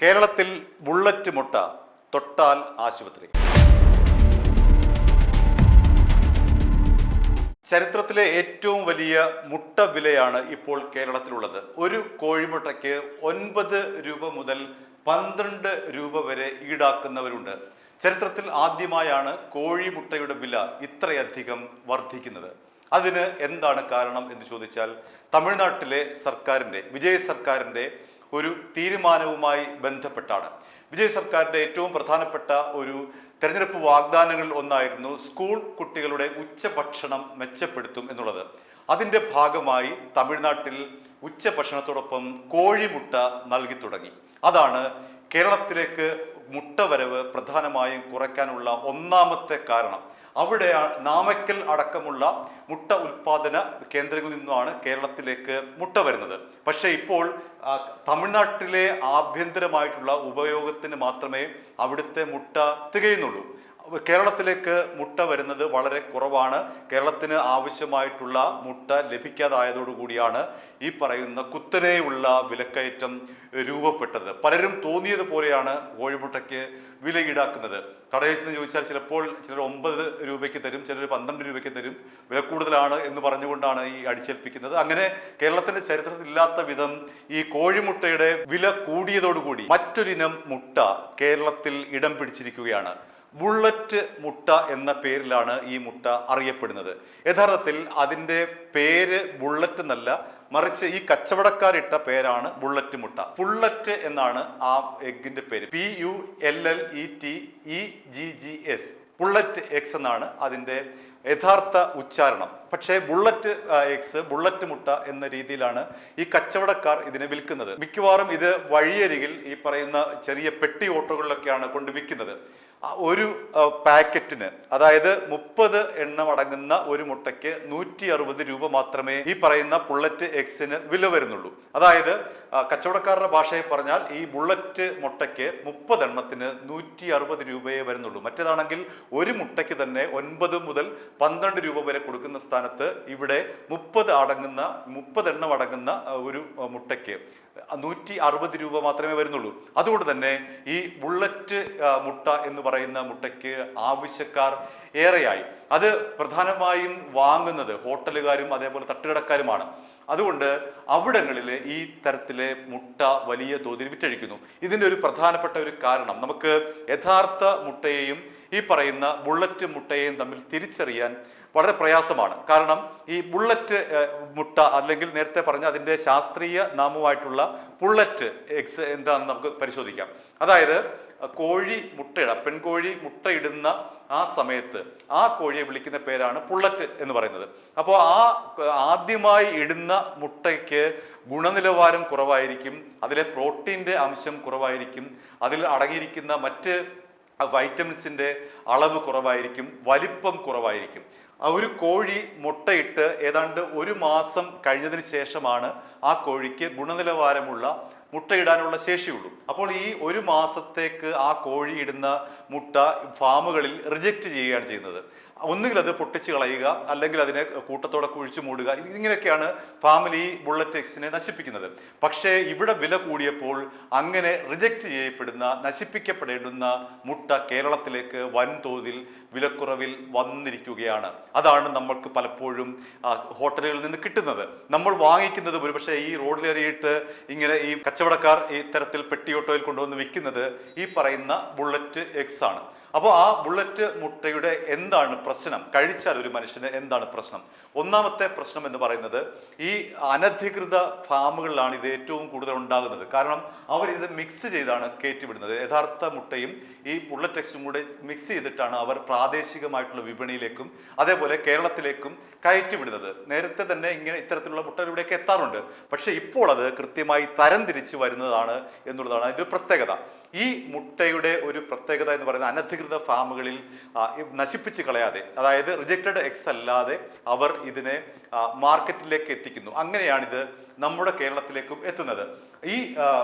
കേരളത്തിൽ ബുള്ളറ്റ് മുട്ട തൊട്ടാൽ ആശുപത്രി. ചരിത്രത്തിലെ ഏറ്റവും വലിയ മുട്ട വിലയാണ് ഇപ്പോൾ കേരളത്തിലുള്ളത്. ഒരു കോഴിമുട്ടയ്ക്ക് 9 രൂപ മുതൽ 12 രൂപ വരെ ഈടാക്കുന്നവരുണ്ട്. ചരിത്രത്തിൽ ആദ്യമായാണ് കോഴിമുട്ടയുടെ വില ഇത്രയധികം വർദ്ധിക്കുന്നത്. അതിന് എന്താണ് കാരണം എന്ന് ചോദിച്ചാൽ, തമിഴ്നാട്ടിലെ സർക്കാരിൻ്റെ വിജയ് സർക്കാരിൻ്റെ ഒരു തീരുമാനവുമായി ബന്ധപ്പെട്ടാണ്. വിജയ് സർക്കാരിൻ്റെ ഏറ്റവും പ്രധാനപ്പെട്ട ഒരു തെരഞ്ഞെടുപ്പ് വാഗ്ദാനങ്ങളിൽ ഒന്നായിരുന്നു സ്കൂൾ കുട്ടികളുടെ ഉച്ചഭക്ഷണം മെച്ചപ്പെടുത്തും എന്നുള്ളത്. അതിൻ്റെ ഭാഗമായി തമിഴ്നാട്ടിൽ ഉച്ചഭക്ഷണത്തോടൊപ്പം കോഴിമുട്ട നൽകി തുടങ്ങി. അതാണ് കേരളത്തിലേക്ക് മുട്ട വരവ് പ്രധാനമായും കുറയ്ക്കാനുള്ള ഒന്നാമത്തെ കാരണം. അവിടെ നാമക്കൽ അടക്കമുള്ള മുട്ട ഉൽപാദന കേന്ദ്രങ്ങളിൽ നിന്നാണ് കേരളത്തിലേക്ക് മുട്ട വരുന്നത്. പക്ഷേ ഇപ്പോൾ തമിഴ്നാട്ടിലെ ആഭ്യന്തരമായിട്ടുള്ള ഉപയോഗത്തിന് മാത്രമേ അവിടുത്തെ മുട്ട തികയുന്നുള്ളൂ. കേരളത്തിലേക്ക് മുട്ട വരുന്നത് വളരെ കുറവാണ്. കേരളത്തിന് ആവശ്യമായിട്ടുള്ള മുട്ട ലഭിക്കാതായതോടുകൂടിയാണ് ഈ പറയുന്ന കുത്തനെയുള്ള വിലക്കയറ്റം രൂപപ്പെട്ടത്. പലരും തോന്നിയതുപോലെയാണ് കോഴിമുട്ടയ്ക്ക് വില ഈടാക്കുന്നത്. കടയിൽ നിന്ന് ചോദിച്ചാൽ ചിലപ്പോൾ ചിലർ 9 രൂപയ്ക്ക് തരും, ചിലർ 12 രൂപയ്ക്ക് തരും. വില കൂടുതലാണ് എന്ന് പറഞ്ഞുകൊണ്ടാണ് ഈ അടിച്ചേൽപ്പിക്കുന്നത്. അങ്ങനെ കേരളത്തിന്റെ ചരിത്രത്തിൽ ഇല്ലാത്ത വിധം ഈ കോഴിമുട്ടയുടെ വില കൂടിയതോടുകൂടി മറ്റൊരിനം മുട്ട കേരളത്തിൽ ഇടം പിടിച്ചിരിക്കുകയാണ്. ബുള്ളറ്റ് മുട്ട എന്ന പേരിലാണ് ഈ മുട്ട അറിയപ്പെടുന്നത്. യഥാർത്ഥത്തിൽ അതിൻ്റെ പേര് ബുള്ളറ്റ് എന്നല്ല, മറിച്ച് ഈ കച്ചവടക്കാരിട്ട പേരാണ് ബുള്ളറ്റ് മുട്ട. പുള്ളറ്റ് എന്നാണ് ആ എഗ്ഗിന്റെ പേര്. PULLETEGGS, പുള്ളറ്റ് എക്സ് എന്നാണ് അതിൻ്റെ യഥാർത്ഥ ഉച്ചാരണം. പക്ഷേ ബുള്ളറ്റ് എക്സ്, ബുള്ളറ്റ് മുട്ട എന്ന രീതിയിലാണ് ഈ കച്ചവടക്കാർ ഇതിനെ വിൽക്കുന്നത്. മിക്കവാറും ഇത് വഴിയരികിൽ ഈ പറയുന്ന ചെറിയ പെട്ടി ഓട്ടോകളിലൊക്കെയാണ് കൊണ്ട് വിൽക്കുന്നത്. ഒരു പാക്കറ്റിന്, അതായത് 30 എണ്ണം അടങ്ങുന്ന ഒരു മുട്ടയ്ക്ക് 160 രൂപ മാത്രമേ ഈ പറയുന്ന ബുള്ളറ്റ് എക്സിന് വില വരുന്നുള്ളൂ. അതായത് കച്ചവടക്കാരുടെ ഭാഷയിൽ പറഞ്ഞാൽ ഈ ബുള്ളറ്റ് മുട്ടയ്ക്ക് 30 എണ്ണത്തിന് 160 രൂപയെ വരുന്നുള്ളൂ. മറ്റേതാണെങ്കിൽ ഒരു മുട്ടയ്ക്ക് തന്നെ 9 മുതൽ 12 രൂപ വരെ കൊടുക്കുന്ന സ്ഥാനത്ത് ഇവിടെ 30 എണ്ണം അടങ്ങുന്ന ഒരു മുട്ടയ്ക്ക് 160 രൂപ മാത്രമേ വരുന്നുള്ളൂ. അതുകൊണ്ട് തന്നെ ഈ ബുള്ളറ്റ് മുട്ട എന്ന് പറയുന്ന മുട്ടയ്ക്ക് ആവശ്യക്കാർ ഏറെയായി. അത് പ്രധാനമായും വാങ്ങുന്നത് ഹോട്ടലുകാരും അതേപോലെ തട്ടുകടക്കാരുമാണ്. അതുകൊണ്ട് അവിടങ്ങളിൽ ഈ തരത്തിലെ മുട്ട വലിയ തോതിൽ വിറ്റഴിക്കുന്നു. ഇതിൻ്റെ ഒരു പ്രധാനപ്പെട്ട ഒരു കാരണം, നമുക്ക് യഥാർത്ഥ മുട്ടയെയും ഈ പറയുന്ന ബുള്ളറ്റ് മുട്ടയെയും തമ്മിൽ തിരിച്ചറിയാൻ വളരെ പ്രയാസമാണ്. കാരണം ഈ ബുള്ളറ്റ് മുട്ട, അല്ലെങ്കിൽ നേരത്തെ പറഞ്ഞ അതിൻ്റെ ശാസ്ത്രീയ നാമമായിട്ടുള്ള പുള്ളറ്റ് എഗ്സ് എന്താണെന്ന് നമുക്ക് പരിശോധിക്കാം. അതായത് കോഴി മുട്ടയിട, പെൺകോഴി മുട്ടയിടുന്ന ആ സമയത്ത് ആ കോഴിയെ വിളിക്കുന്ന പേരാണ് പുള്ളറ്റ് എന്ന് പറയുന്നത്. അപ്പോൾ ആ ആദ്യമായി ഇടുന്ന മുട്ടയ്ക്ക് ഗുണനിലവാരം കുറവായിരിക്കും, അതിലെ പ്രോട്ടീൻ്റെ അംശം കുറവായിരിക്കും, അതിൽ അടങ്ങിയിരിക്കുന്ന മറ്റ് വൈറ്റമിൻസിൻ്റെ അളവ് കുറവായിരിക്കും, വലിപ്പം കുറവായിരിക്കും. ഒരു കോഴി മുട്ടയിട്ട് ഏതാണ്ട് 1 മാസം കഴിഞ്ഞതിന് ശേഷമാണ് ആ കോഴിക്ക് ഗുണനിലവാരമുള്ള മുട്ടയിടാനുള്ള ശേഷിയുള്ളൂ. അപ്പോൾ ഈ 1 മാസത്തേക്ക് ആ കോഴി ഇടുന്ന മുട്ട ഫാമുകളിൽ റിജക്റ്റ് ചെയ്യുകയാണ് ചെയ്യുന്നത്. ഒന്നുകിൽ അത് പൊട്ടിച്ച് കളയുക, അല്ലെങ്കിൽ അതിനെ കൂട്ടത്തോടെ കുഴിച്ചു മൂടുക. ഇങ്ങനെയൊക്കെയാണ് ഫാമിൽ ഈ ബുള്ളറ്റ് എക്സിനെ നശിപ്പിക്കുന്നത്. പക്ഷേ ഇവിടെ വില കൂടിയപ്പോൾ അങ്ങനെ റിജക്റ്റ് ചെയ്യപ്പെടുന്ന, നശിപ്പിക്കപ്പെടേണ്ടുന്ന മുട്ട കേരളത്തിലേക്ക് വൻതോതിൽ വിലക്കുറവിൽ വന്നിരിക്കുകയാണ്. അതാണ് നമ്മൾക്ക് പലപ്പോഴും ഹോട്ടലുകളിൽ നിന്ന് കിട്ടുന്നത്. നമ്മൾ വാങ്ങിക്കുന്നത് ഒരുപക്ഷെ ഈ റോഡിലേറിയിട്ട് ഇങ്ങനെ ഈ കച്ചവടക്കാർ ഈ തരത്തിൽ പെട്ടിയോട്ടോയിൽ കൊണ്ടുവന്ന് വിൽക്കുന്നത് ഈ പറയുന്ന ബുള്ളറ്റ് എക്സ് ആണ്. അപ്പോൾ ആ ബുള്ളറ്റ് മുട്ടയുടെ എന്താണ് പ്രശ്നം? കഴിച്ചാൽ ഒരു മനുഷ്യന് എന്താണ് പ്രശ്നം? ഒന്നാമത്തെ പ്രശ്നം എന്ന് പറയുന്നത്, ഈ അനധികൃത ഫാമുകളിലാണ് ഇത് ഏറ്റവും കൂടുതൽ ഉണ്ടാകുന്നത്. കാരണം അവരിത് മിക്സ് ചെയ്താണ് കയറ്റിവിടുന്നത്. യഥാർത്ഥ മുട്ടയും ഈ ബുള്ളറ്റ് എക്സും കൂടെ മിക്സ് ചെയ്തിട്ടാണ് അവർ പ്രാദേശികമായിട്ടുള്ള വിപണിയിലേക്കും അതേപോലെ കേരളത്തിലേക്കും കയറ്റിവിടുന്നത്. നേരത്തെ തന്നെ ഇത്തരത്തിലുള്ള മുട്ടകൾ ഇവിടേക്ക് എത്താറുണ്ട്. പക്ഷേ ഇപ്പോൾ അത് കൃത്യമായി തരംതിരിച്ച് വരുന്നതാണ് എന്നുള്ളതാണ് അതിൻ്റെ പ്രത്യേകത. ഈ മുട്ടയുടെ ഒരു പ്രത്യേകത എന്ന് പറയുന്നത്, അനധികൃത ഫാമുകളിൽ നശിപ്പിച്ച് കളയാതെ, അതായത് റിജക്റ്റഡ് എക്സ് അല്ലാതെ അവർ ഇതിനെ മാർക്കറ്റിലേക്ക് എത്തിക്കുന്നു. അങ്ങനെയാണിത് നമ്മുടെ കേരളത്തിലേക്കും എത്തുന്നത്. ഈ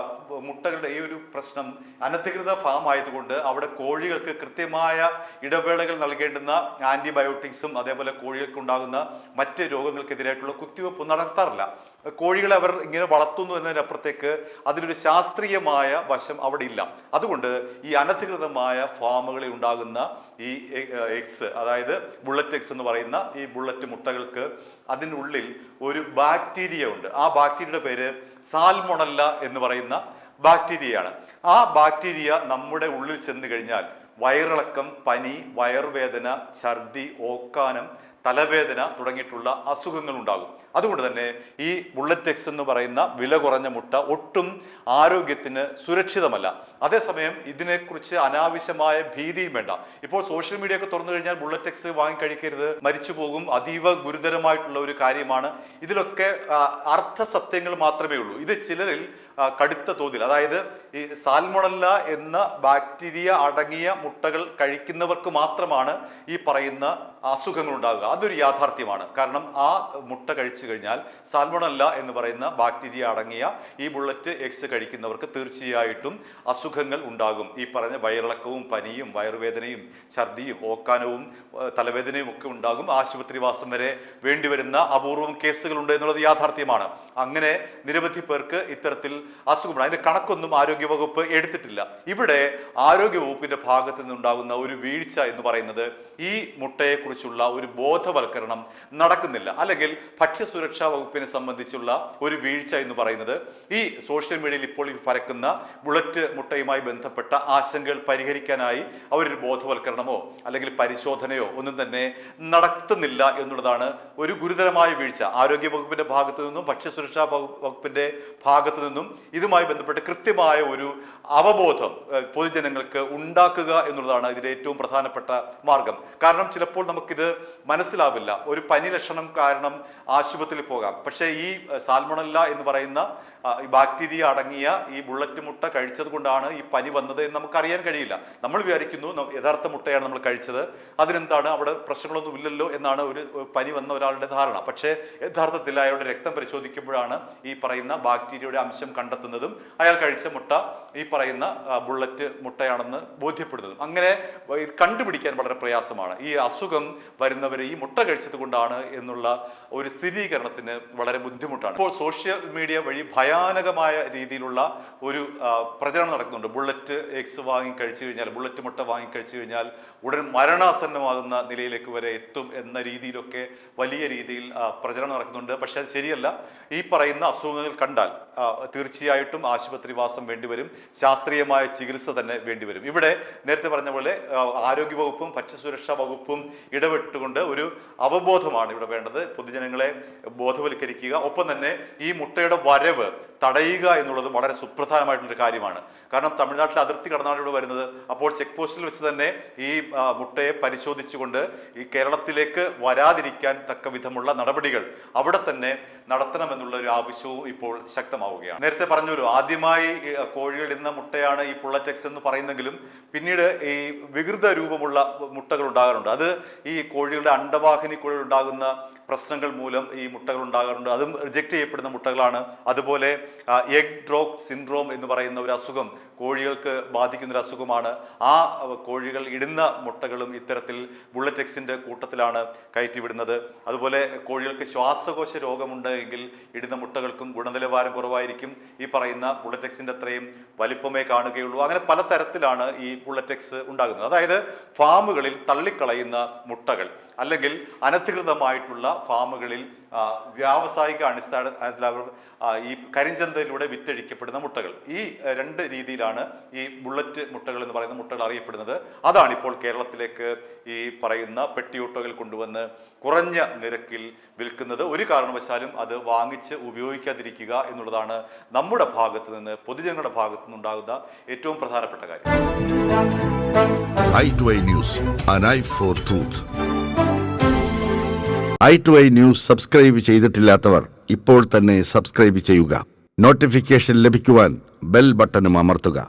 മുട്ടകളുടെ ഈ ഒരു പ്രശ്നം, അനധികൃത ഫാം ആയതുകൊണ്ട് അവിടെ കോഴികൾക്ക് കൃത്യമായ ഇടവേളകൾ നൽകേണ്ടുന്ന ആന്റിബയോട്ടിക്സും അതേപോലെ കോഴികൾക്കുണ്ടാകുന്ന മറ്റ് രോഗങ്ങൾക്കെതിരായിട്ടുള്ള കുത്തിവെപ്പ് നടത്താറില്ല. കോഴികളെ അവർ ഇങ്ങനെ വളർത്തുന്നു എന്നതിനപ്പുറത്തേക്ക് അതിലൊരു ശാസ്ത്രീയമായ വശം അവിടെ ഇല്ല. അതുകൊണ്ട് ഈ അനധികൃതമായ ഫാമുകളിൽ ഉണ്ടാകുന്ന ഈ എഗ്സ്, അതായത് ബുള്ളറ്റ് എഗ്സ് എന്ന് പറയുന്ന ഈ ബുള്ളറ്റ് മുട്ടകൾക്ക് അതിനുള്ളിൽ ഒരു ബാക്ടീരിയ ഉണ്ട്. ആ ബാക്ടീരിയയുടെ പേര് സാൽമൊണല്ല എന്ന് പറയുന്ന ബാക്ടീരിയയാണ്. ആ ബാക്ടീരിയ നമ്മുടെ ഉള്ളിൽ ചെന്ന് കഴിഞ്ഞാൽ വയറിളക്കം, പനി, വയറുവേദന, ഛർദി, ഓക്കാനം, തലവേദന തുടങ്ങിയിട്ടുള്ള അസുഖങ്ങൾ ഉണ്ടാകും. അതുകൊണ്ട് തന്നെ ഈ ബുള്ളറ്റ് എഗ്സ് എന്ന് പറയുന്ന വില കുറഞ്ഞ മുട്ട ഒട്ടും ആരോഗ്യത്തിന് സുരക്ഷിതമല്ല. അതേസമയം ഇതിനെക്കുറിച്ച് അനാവശ്യമായ ഭീതിയും വേണ്ട. ഇപ്പോൾ സോഷ്യൽ മീഡിയ ഒക്കെ തുറന്നു കഴിഞ്ഞാൽ ബുള്ളറ്റ് എഗ്സ് വാങ്ങി കഴിക്കരുത്, മരിച്ചു പോകും, അതീവ ഗുരുതരമായിട്ടുള്ള ഒരു കാര്യമാണ്. ഇതിലൊക്കെ അർത്ഥസത്യങ്ങൾ മാത്രമേ ഉള്ളൂ. ഇത് ചിലരിൽ കടുത്ത തോതിൽ, അതായത് ഈ സാൽമൊണല്ല എന്ന ബാക്ടീരിയ അടങ്ങിയ മുട്ടകൾ കഴിക്കുന്നവർക്ക് മാത്രമാണ് ഈ പറയുന്ന അസുഖങ്ങൾ ഉണ്ടാകുക. അതൊരു യാഥാർത്ഥ്യമാണ്. കാരണം ആ മുട്ട കഴിച്ചു കഴിഞ്ഞാൽ സാൽമൊണല്ല എന്ന് പറയുന്ന ബാക്ടീരിയ അടങ്ങിയ ഈ ബുള്ളറ്റ് എഗ്സ് കഴിക്കുന്നവർക്ക് തീർച്ചയായിട്ടും അസുഖങ്ങൾ ഉണ്ടാകും. ഈ പറഞ്ഞ വയറിളക്കവും, പനിയും, വയറുവേദനയും, ഛർദിയും, ഓക്കാനവും, തലവേദനയും ഒക്കെ ഉണ്ടാകും. ആശുപത്രിവാസം വരെ വേണ്ടിവരുന്ന അപൂർവം കേസുകളുണ്ട് എന്നുള്ളത് യാഥാർത്ഥ്യമാണ്. അങ്ങനെ നിരവധി പേർക്ക് ഇത്തരത്തിൽ അസുഖമുണ്ട്. അതിന്റെ കണക്കൊന്നും ആരോഗ്യവകുപ്പ് എടുത്തിട്ടില്ല. ഇവിടെ ആരോഗ്യവകുപ്പിന്റെ ഭാഗത്ത് നിന്നുണ്ടാകുന്ന ഒരു വീഴ്ച എന്ന് പറയുന്നത് ഈ മുട്ടയെക്കുറിച്ചുള്ള ഒരു ബോധവൽക്കരണം നടക്കുന്നില്ല. അല്ലെങ്കിൽ ഭക്ഷ്യസുരക്ഷാ വകുപ്പിനെ സംബന്ധിച്ചുള്ള ഒരു വീഴ്ച എന്ന് പറയുന്നത് ഈ സോഷ്യൽ മീഡിയയിൽ ഇപ്പോൾ പരക്കുന്ന ബുള്ളറ്റ് മുട്ടയുമായി ബന്ധപ്പെട്ട ആശങ്കകൾ പരിഹരിക്കാനായി അവരൊരു ബോധവൽക്കരണമോ അല്ലെങ്കിൽ പരിശോധനയോ ഒന്നും തന്നെ നടത്തുന്നില്ല എന്നുള്ളതാണ് ഒരു ഗുരുതരമായ വീഴ്ച. ആരോഗ്യ വകുപ്പിന്റെ ഭാഗത്തു നിന്നും ഭക്ഷ്യസുരക്ഷാ വകുപ്പിന്റെ ഭാഗത്തു നിന്നും ഇതുമായി ബന്ധപ്പെട്ട് കൃത്യമായ ഒരു അവബോധം പൊതുജനങ്ങൾക്ക് ഉണ്ടാക്കുക എന്നുള്ളതാണ് ഇതിന്റെ ഏറ്റവും പ്രധാനപ്പെട്ട മാർഗം. കാരണം ചിലപ്പോൾ നമുക്കിത് മനസ്സിലാവില്ല. ഒരു പനി ലക്ഷണം കാരണം ആശുപത്രിയിൽ പോകാം. പക്ഷേ ഈ സാൽമൊണല്ല എന്ന് പറയുന്ന ഈ ബാക്ടീരിയ അടങ്ങിയ ഈ ബുള്ളറ്റ് മുട്ട കഴിച്ചത് കൊണ്ടാണ് ഈ പനി വന്നത് എന്ന് നമുക്കറിയാൻ കഴിയില്ല. നമ്മൾ വിചാരിക്കുന്നു യഥാർത്ഥ മുട്ടയാണ് നമ്മൾ കഴിച്ചത്, അതിനെന്താണ്, അവിടെ പ്രശ്നങ്ങളൊന്നും ഇല്ലല്ലോ എന്നാണ് ഒരു പനി വന്ന ഒരാളുടെ ധാരണ. പക്ഷേ യഥാർത്ഥത്തിൽ അയാളുടെ രക്തം പരിശോധിക്കുമ്പോഴാണ് ഈ പറയുന്ന ബാക്ടീരിയയുടെ അംശം കണ്ടെത്തുന്നതും അയാൾ കഴിച്ച മുട്ട ഈ പറയുന്ന ബുള്ളറ്റ് മുട്ടയാണെന്ന് ബോധ്യപ്പെടുന്നതും. അങ്ങനെ കണ്ടുപിടിക്കാൻ വളരെ പ്രയാസമാണ്. ഈ അസുഖം വരുന്നവർ ഈ മുട്ട കഴിച്ചത് കൊണ്ടാണ് എന്നുള്ള ഒരു സ്ഥിരീകരണത്തിന് വളരെ ബുദ്ധിമുട്ടാണ്. ഇപ്പോൾ സോഷ്യൽ മീഡിയ വഴി ഭയാനകമായ രീതിയിലുള്ള ഒരു പ്രചരണം നടക്കുന്നുണ്ട്. ബുള്ളറ്റ് എഗ്സ് വാങ്ങി കഴിച്ചു കഴിഞ്ഞാൽ, ബുള്ളറ്റ് മുട്ട വാങ്ങി കഴിച്ചു കഴിഞ്ഞാൽ ഉടൻ മരണാസന്നമാകുന്ന നിലയിലേക്ക് വരെ എത്തും എന്ന രീതിയിലൊക്കെ വലിയ രീതിയിൽ പ്രചരണം നടക്കുന്നുണ്ട്. പക്ഷെ അത് ശരിയല്ല. ഈ പറയുന്ന അസുഖങ്ങൾ കണ്ടാൽ തീർച്ചയായിട്ടും ആശുപത്രിവാസം വേണ്ടിവരും, ശാസ്ത്രീയമായ ചികിത്സ തന്നെ വേണ്ടിവരും. ഇവിടെ നേരത്തെ പറഞ്ഞ പോലെ ആരോഗ്യവകുപ്പും ഭക്ഷ്യസുരക്ഷാ വകുപ്പും ഇടപെട്ടുകൊണ്ട് ഒരു അവബോധമാണ് ഇവിടെ വേണ്ടത്. പൊതുജനങ്ങളെ ബോധവൽക്കരിക്കുക, ഒപ്പം തന്നെ ഈ മുട്ടയുടെ വരവ് തടയുക എന്നുള്ളത് വളരെ സുപ്രധാനമായിട്ടുള്ളൊരു കാര്യമാണ്. കാരണം തമിഴ്നാട്ടിലെ അതിർത്തി കടന്നാണ് ഇവിടെ വരുന്നത്. അപ്പോൾ ചെക്ക് പോസ്റ്റിൽ വെച്ച് തന്നെ ഈ മുട്ടയെ പരിശോധിച്ചുകൊണ്ട് ഈ കേരളത്തിലേക്ക് വരാതിരിക്കാൻ തക്ക വിധമുള്ള നടപടികൾ അവിടെ തന്നെ നടത്തണമെന്നുള്ള ഒരു ആവശ്യവും ഇപ്പോൾ ശക്തമാവുകയാണ്. നേരത്തെ പറഞ്ഞല്ലോ, ആദ്യമായി കോഴികൾ ഇടുന്ന മുട്ടയാണ് ഈ ബുള്ളറ്റ് എഗ്സ് എന്ന് പറയുന്നെങ്കിലും പിന്നീട് ഈ വികൃത രൂപമുള്ള മുട്ടകൾ ഉണ്ടാകാറുണ്ട്. അത് ഈ കോഴികളുടെ അണ്ടവാഹിനി കോഴികൾ ഉണ്ടാകുന്ന പ്രശ്നങ്ങൾ മൂലം ഈ മുട്ടകൾ ഉണ്ടാകാറുണ്ട്. അതും റിജക്ട് ചെയ്യപ്പെടുന്ന മുട്ടകളാണ്. അതുപോലെ എഗ് ഡ്രോഗ് സിൻഡ്രോം എന്ന് പറയുന്ന ഒരു അസുഖം കോഴികൾക്ക് ബാധിക്കുന്ന ഒരു അസുഖമാണ്. ആ കോഴികൾ ഇടുന്ന മുട്ടകളും ഇത്തരത്തിൽ ബുള്ളറ്റ് എഗ്സിന്റെ കൂട്ടത്തിലാണ് കയറ്റിവിടുന്നത്. അതുപോലെ കോഴികൾക്ക് ശ്വാസകോശ രോഗമുണ്ടെങ്കിൽ ഇടുന്ന മുട്ടകൾക്കും ഗുണനിലവാരം കുറവായിരിക്കും. ഈ പറയുന്ന ബുള്ളറ്റ് എഗ്സിന്റെ അത്രയും വലിപ്പമേ കാണുകയുള്ളൂ. അങ്ങനെ പലതരത്തിലാണ് ഈ ബുള്ളറ്റ് എഗ്സ് ഉണ്ടാകുന്നത്. അതായത് ഫാമുകളിൽ തള്ളിക്കളയുന്ന മുട്ടകൾ അല്ലെങ്കിൽ അനധികൃതമായിട്ടുള്ള ഫാമുകളിൽ വ്യാവസായിക അടിസ്ഥാനത്തിൽ ഈ കരിഞ്ചന്തയിലൂടെ വിറ്റഴിക്കപ്പെടുന്ന മുട്ടകൾ, ഈ രണ്ട് രീതിയിലാണ് ഈ ബുള്ളറ്റ് മുട്ടകൾ എന്ന് പറയുന്ന മുട്ടകൾ അറിയപ്പെടുന്നത്. അതാണ് ഇപ്പോൾ കേരളത്തിലേക്ക് ഈ പറയുന്ന പെട്ടിയോട്ടകൾ കൊണ്ടുവന്ന് കുറഞ്ഞ നിരക്കിൽ വിൽക്കുന്നത്. ഒരു കാരണവശാലും അത് വാങ്ങിച്ച് ഉപയോഗിക്കാതിരിക്കുക എന്നുള്ളതാണ് നമ്മുടെ ഭാഗത്ത് നിന്ന്, പൊതുജനങ്ങളുടെ ഭാഗത്തു നിന്നുണ്ടാകുന്ന ഏറ്റവും പ്രധാനപ്പെട്ട കാര്യം. i2i News, an eye for truth. i2i News subscribe ചെയ്തിട്ടില്ലാത്തവർ ഇപ്പോൾ തന്നെ സബ്സ്ക്രൈബ് ചെയ്യുക. നോട്ടിഫിക്കേഷൻ ലഭിക്കുവാൻ ബെൽ ബട്ടണും അമർത്തുക.